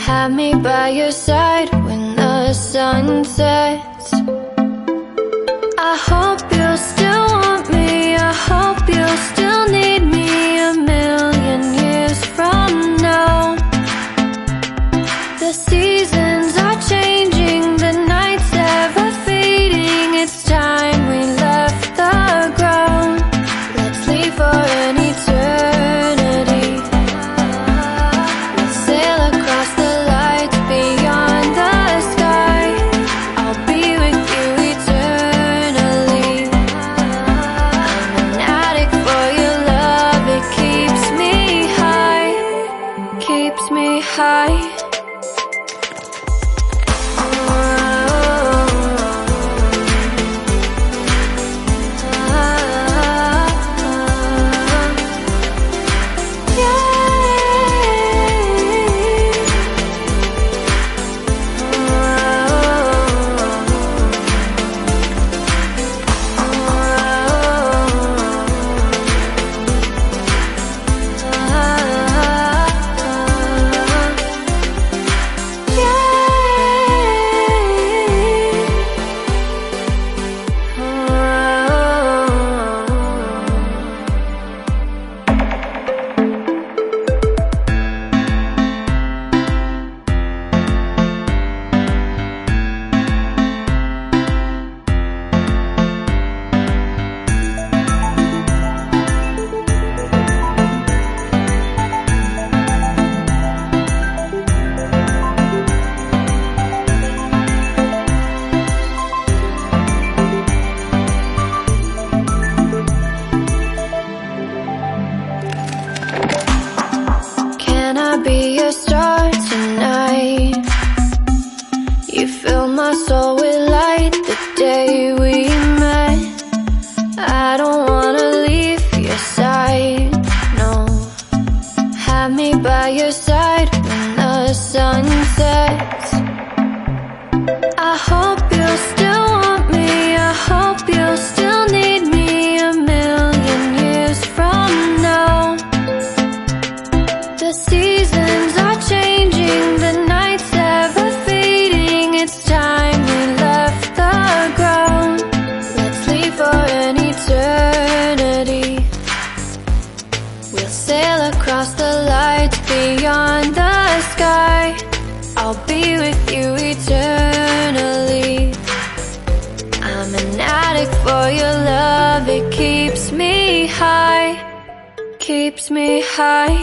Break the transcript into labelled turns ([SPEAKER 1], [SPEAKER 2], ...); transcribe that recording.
[SPEAKER 1] Have me by your side when the sun sets. I hope you'll still want me, I hope you'll still need me a million years from now. The seasons are changing, the nights ever fading. It's time we left the ground. Let's leave for an eternity. We'll sail across the lights beyond the sky. I'll be with you eternally. I'm an addict for your love, it keeps me high, keeps me high. Can I be your star tonight? You fill my soul with light the day we met. I don't wanna leave your side, no. Have me by your side when the sun sets. I hope you'll still want me, I hope you'll still need me a million years from now. The seasons are changing, the nights ever fading. It's time we left the ground. Let's leave for an eternity. We'll sail across the lights beyond the sky. I'll be with you eternally. I'm an addict for your love, it keeps me high, keeps me high.